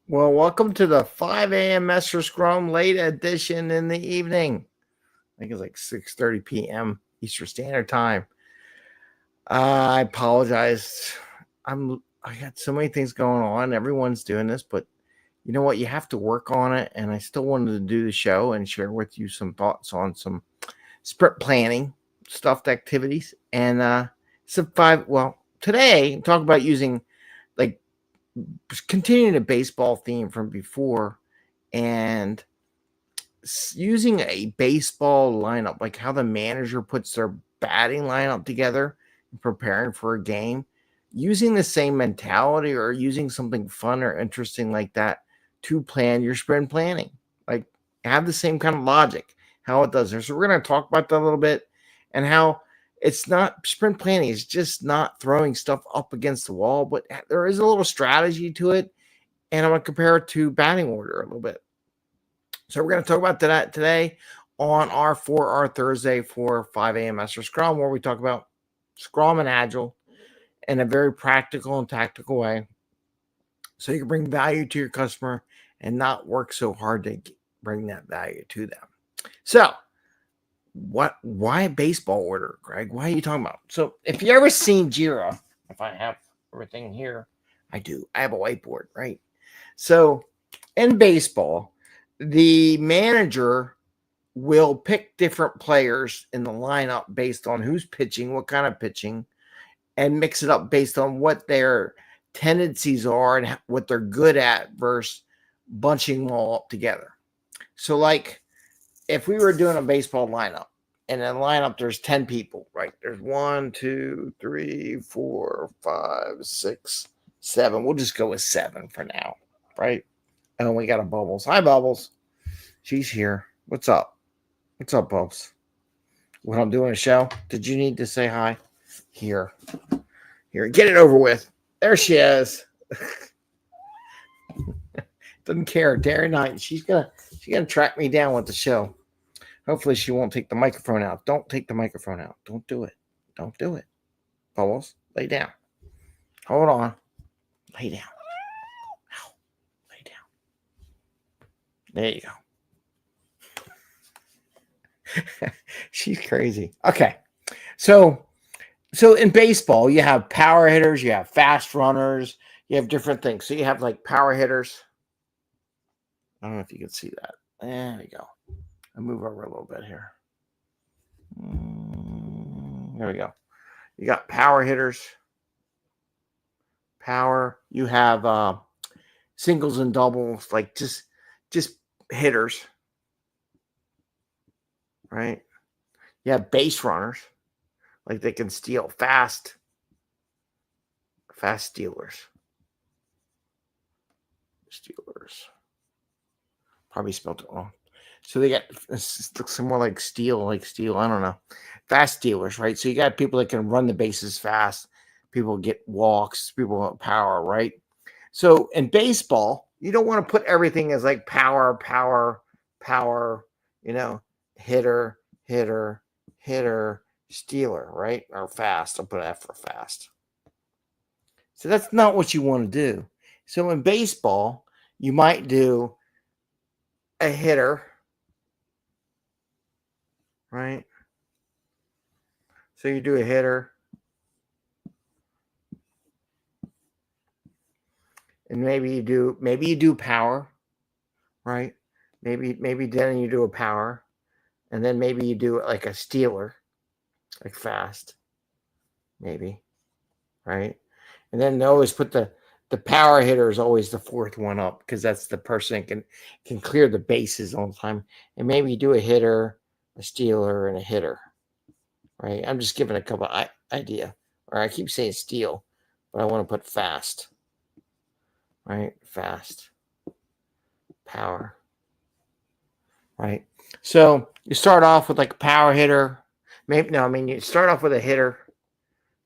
Well, welcome to the 5 a.m. Mester Scrum late edition in the evening. I think it's like 6:30 p.m. Eastern Standard Time. I apologize. I got so many things going on. Everyone's doing this, but you know what? You have to work on it. And I still wanted to do the show and share with you some thoughts on some sprint planning, stuffed activities, and some five. Well, today talk about using like continuing a baseball theme from before and using a baseball lineup, like how the manager puts their batting lineup together and preparing for a game, using the same mentality or using something fun or interesting like that to plan your sprint planning. Like have the same kind of logic, how it does there. So we're going to talk about that a little bit and how it's not sprint planning is just not throwing stuff up against the wall, but there is a little strategy to it. And I'm going to compare it to batting order a little bit. So we're going to talk about that today on our Thursday for 5 a.m. Mester Scrum, where we talk about Scrum and Agile in a very practical and tactical way, so you can bring value to your customer and not work so hard to bring that value to them. So, why baseball order, Greg? Why are you talking about? So, if you ever seen Jira, if I have everything here, I do. I have a whiteboard, right? So, in baseball, the manager will pick different players in the lineup based on who's pitching, what kind of pitching, and mix it up based on what their tendencies are and what they're good at versus bunching them all up together. So, like, if we were doing a baseball lineup, and in the lineup there's 10 people, right? There's 1, 2, 3, 4, 5, 6, 7. We'll just go with 7 for now, right? And we got a Bubbles. Hi, Bubbles. She's here. What's up? What's up, Bubbles? When I'm doing a show, did you need to say hi? Here. Get it over with. There she is. Doesn't care. Day night. She's gonna track me down with the show. Hopefully she won't take the microphone out. Don't take the microphone out. Don't do it. Don't do it. Bubbles, lay down. Hold on. Lay down. Ow. Lay down. There you go. She's crazy. Okay. So in baseball, you have power hitters, you have fast runners, you have different things. So you have like power hitters. I don't know if you can see that. There we go. I'll move over a little bit here. There we go. You got power hitters. Power. You have singles and doubles, like just hitters. Right? You have base runners. Like they can steal fast stealers. Probably spelled it wrong. So they got, this looks more like steel. I don't know. Fast stealers, right? So you got people that can run the bases fast. People get walks. People want power, right? So in baseball, you don't want to put everything as like power, hitter, stealer, right? Or fast. I'll put an F for fast. So that's not what you want to do. So in baseball, you might do a hitter, right? So you do a hitter, and maybe you do power, right? Maybe then you do a power, and then maybe you do like a stealer, like fast, maybe, right? And then they always put the power hitter is always the fourth one up because that's the person that can clear the bases all the time. And maybe you do a hitter, a stealer, and a hitter, right? I'm just giving a couple idea. Or I keep saying steal, but I want to put fast, right? Fast, power, right? So you start off with like a power hitter. You start off with a hitter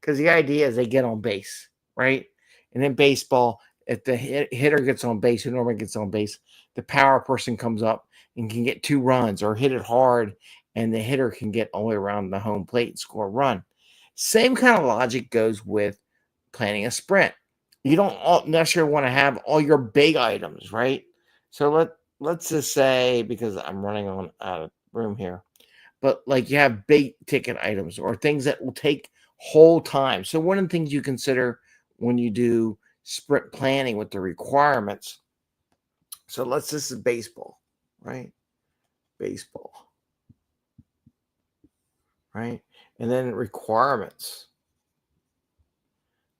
because the idea is they get on base, right? And in baseball, if the hitter gets on base, who normally gets on base, the power person comes up and can get 2 runs or hit it hard, and the hitter can get all the way around the home plate and score a run. Same kind of logic goes with planning a sprint. You don't necessarily want to have all your big items, right? So let's just say, because I'm running on out of room here, but like you have big ticket items or things that will take whole time. So one of the things you consider when you do sprint planning with the requirements. So this is baseball, right? Baseball, right? And then requirements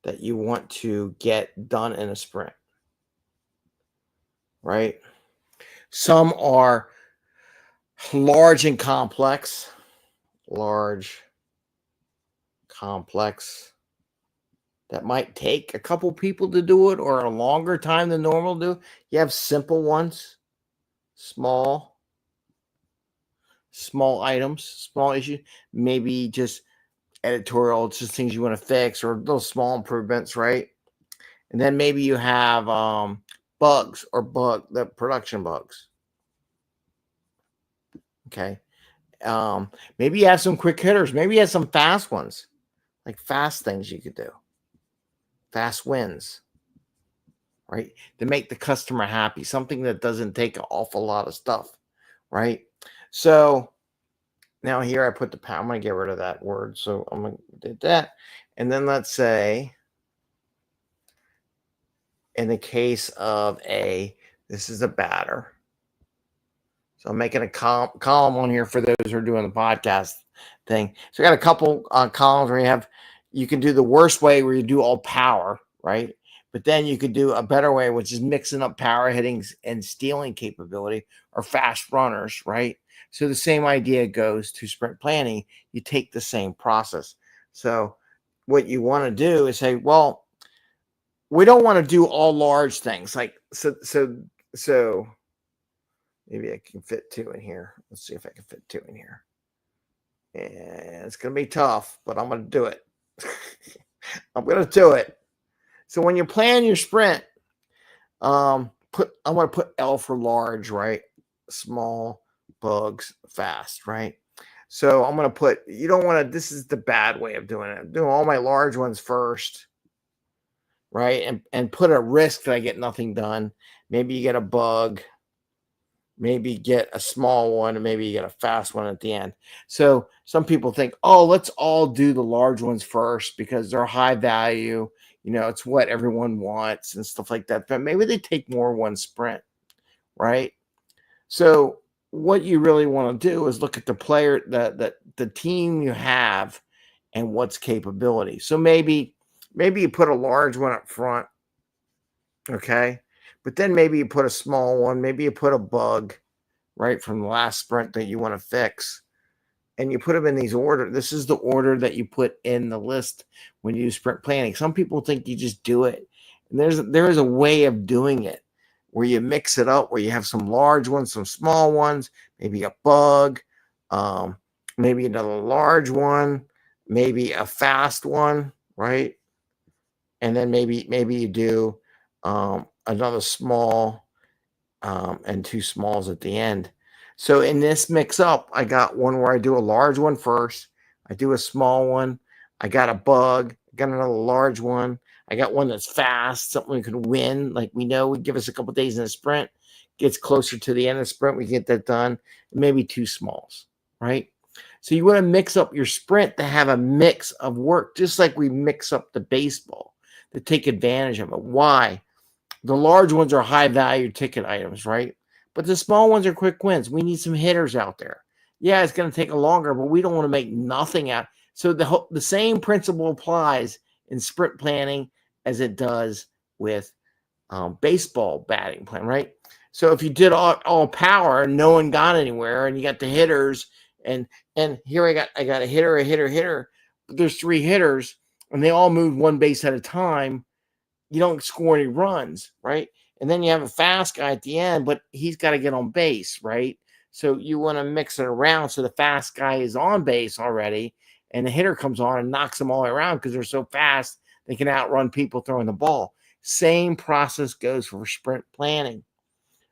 that you want to get done in a sprint, right? Some are large and complex, large, complex, that might take a couple people to do it or a longer time than normal to do. You have simple ones, small items, small issues, maybe just editorial, just things you want to fix or those small improvements, right? And then maybe you have bugs or the production bugs. Okay. Maybe you have some quick hitters. Maybe you have some fast ones, like fast things you could do, fast wins, right? To make the customer happy, something that doesn't take an awful lot of stuff, right? So now here I put I'm going to get rid of that word. So I'm going to do that. And then let's say in the case of this is a batter. So I'm making a column on here for those who are doing the podcast thing. So I got a couple columns where you can do the worst way where you do all power, right? But then you could do a better way, which is mixing up power hitting and stealing capability or fast runners, right? So the same idea goes to sprint planning. You take the same process. So what you want to do is say, well, we don't want to do all large things. Like, so maybe I can fit 2 in here. Let's see if I can fit 2 in here. And it's going to be tough, but I'm going to do it. I'm going to do it. So when you plan your sprint, I want to put L for large, right? Small, bugs, fast, right? So I'm going to put, you don't want to, this is the bad way of doing it. I'm doing all my large ones first, right? And put a risk that I get nothing done. Maybe you get a bug. Maybe get a small one, and maybe you get a fast one at the end. So some people think, oh, let's all do the large ones first because they're high value. It's what everyone wants and stuff like that. But maybe they take more one sprint, right? So what you really want to do is look at the player, the team you have and what's capability. So maybe you put a large one up front, okay? But then maybe you put a small one, maybe you put a bug, right, from the last sprint that you want to fix. And you put them in these order. This is the order that you put in the list when you do sprint planning. Some people think you just do it. And there is a way of doing it where you mix it up, where you have some large ones, some small ones, maybe a bug, maybe another large one, maybe a fast one, right? And then maybe you do another small and 2 smalls at the end. So in this mix up, I got one where I do a large one first. I do a small one. I got a bug. I got another large one. I got one that's fast, something we could win. Like we know would give us a couple days in a sprint. Gets closer to the end of the sprint, we get that done. Maybe 2 smalls, right? So you want to mix up your sprint to have a mix of work, just like we mix up the baseball to take advantage of it. Why? The large ones are high value ticket items, right? But the small ones are quick wins. We need some hitters out there. Yeah, it's going to take a longer, but we don't want to make nothing out. So the same principle applies in sprint planning as it does with baseball batting plan, right? So if you did all power and no one got anywhere, and you got the hitters, and here I got a hitter. But there's 3 hitters, and they all move one base at a time. You don't score any runs, right? And then you have a fast guy at the end, but he's got to get on base, right? So you want to mix it around so the fast guy is on base already, and the hitter comes on and knocks them all around because they're so fast they can outrun people throwing the ball. Same process goes for sprint planning,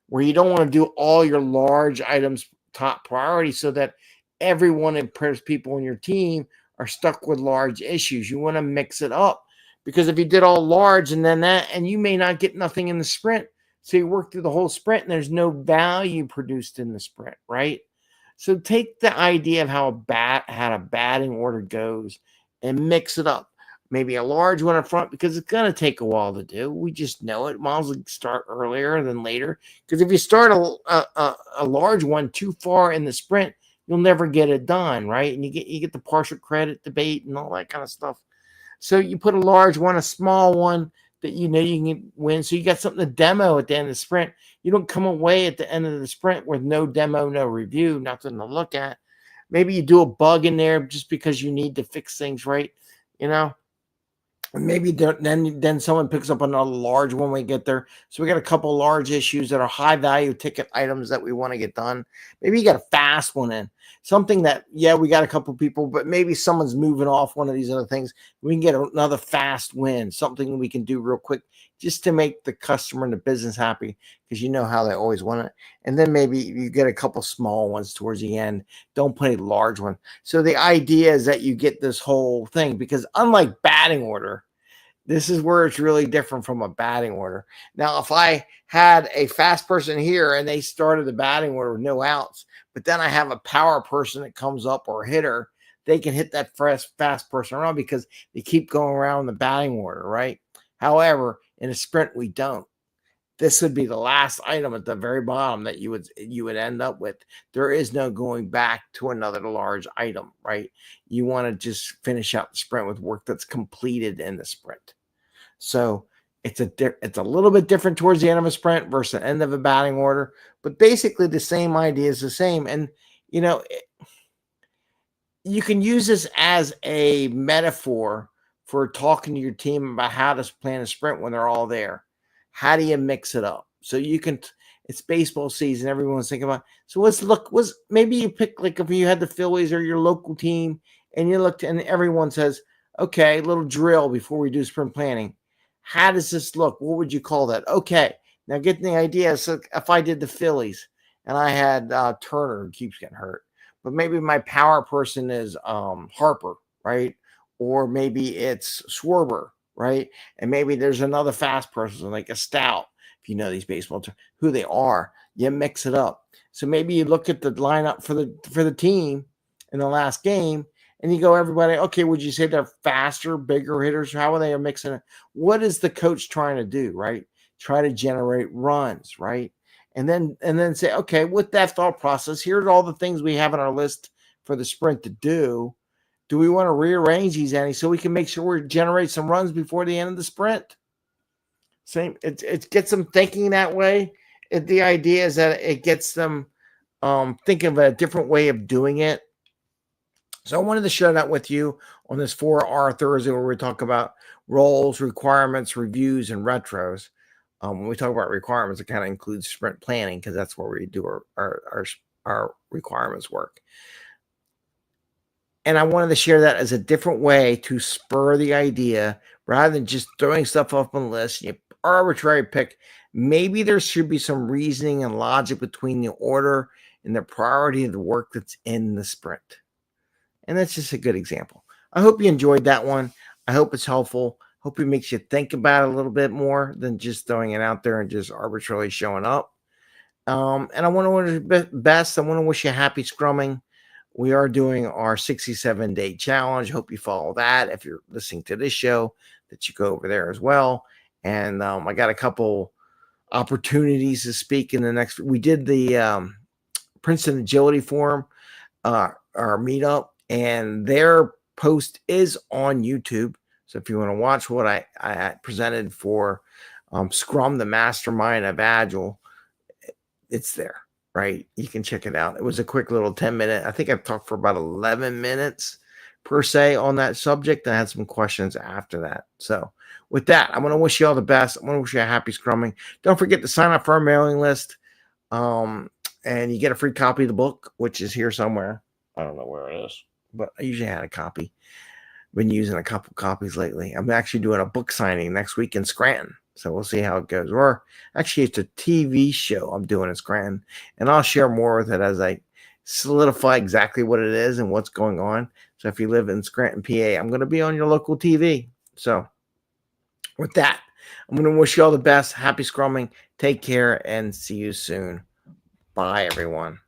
where you don't want to do all your large items top priority so that everyone and people in your team are stuck with large issues. You want to mix it up Because if you did all large and then that, and you may not get nothing in the sprint. So you work through the whole sprint and there's no value produced in the sprint, right? So take the idea of how a batting order goes and mix it up. Maybe a large one up front because it's going to take a while to do. We just know it. Might as well start earlier than later. Because if you start a large one too far in the sprint, you'll never get it done, right? And you get the partial credit debate and all that kind of stuff. So you put a large one, a small one that you know you can win. So you got something to demo at the end of the sprint. You don't come away at the end of the sprint with no demo, no review, nothing to look at. Maybe you do a bug in there just because you need to fix things right, you know. Maybe then someone picks up another large when we get there. So we got a couple large issues that are high value ticket items that we want to get done. Maybe you got a fast one in something that, yeah, we got a couple people, but maybe someone's moving off one of these other things. We can get another fast win, something we can do real quick just to make the customer and the business happy, because you know how they always want it. And then maybe you get a couple small ones towards the end. Don't put a large one. So the idea is that you get this whole thing, because unlike batting order, this is where it's really different from a batting order. Now, if I had a fast person here and they started the batting order with no outs, but then I have a power person that comes up or a hitter, they can hit that fast person around because they keep going around the batting order, right? However, in a sprint, we don't. This would be the last item at the very bottom that you would end up with. There is no going back to another large item, right? You want to just finish out the sprint with work that's completed in the sprint. So it's a little bit different towards the end of a sprint versus the end of a batting order, but basically the same idea is the same. And you know, you can use this as a metaphor for talking to your team about how to plan a sprint when they're all there. How do you mix it up? So you can, it's baseball season. Everyone's thinking about, so maybe you pick, like if you had the Phillies or your local team and you looked and everyone says, okay, little drill before we do sprint planning. How does this look? What would you call that? Okay. Now get the idea. So if I did the Phillies and I had Turner, who keeps getting hurt, but maybe my power person is Harper, right? Or maybe it's Schwarber, right? And maybe there's another fast person like a Stout, if you know these baseball terms, who they are. You mix it up. So maybe you look at the lineup for the team in the last game, and you go, everybody, okay, would you say they're faster, bigger hitters? How are they mixing it? What is the coach trying to do, right? Try to generate runs, right? And then say, okay, with that thought process, here's all the things we have on our list for the sprint to do. Do we want to rearrange these any so we can make sure we generate some runs before the end of the sprint? Same. It gets them thinking that way. The idea is that it gets them thinking of a different way of doing it. So I wanted to share that with you on this 4R Thursday, where we talk about roles, requirements, reviews, and retros. When we talk about requirements, it kind of includes sprint planning because that's where we do our requirements work. And I wanted to share that as a different way to spur the idea rather than just throwing stuff up on the list. You arbitrary pick. Maybe there should be some reasoning and logic between the order and the priority of the work that's in the sprint. And that's just a good example. I hope you enjoyed that one. I hope it's helpful. Hope it makes you think about it a little bit more than just throwing it out there and just arbitrarily showing up. And I want to wish you best. I want to wish you happy scrumming. We are doing our 67-day challenge. Hope you follow that. If you're listening to this show, that you go over there as well. And I got a couple opportunities to speak in the next. We did the Princeton Agility Forum, our meetup, and their post is on YouTube. So if you want to watch what I presented for Scrum, the mastermind of Agile, it's there, right? You can check it out. It was a quick little 10-minute. I think I've talked for about 11 minutes per se on that subject. I had some questions after that. So with that, I want to wish you all the best. I want to wish you a happy scrumming. Don't forget to sign up for our mailing list. And you get a free copy of the book, which is here somewhere. I don't know where it is, but I usually had a copy. Been using a couple copies lately. I'm actually doing a book signing next week in Scranton. So we'll see how it goes. Or actually, it's a TV show I'm doing in Scranton. And I'll share more with it as I solidify exactly what it is and what's going on. So if you live in Scranton, PA, I'm going to be on your local TV. So With that, I'm going to wish you all the best. Happy scrumming. Take care and see you soon. Bye, everyone.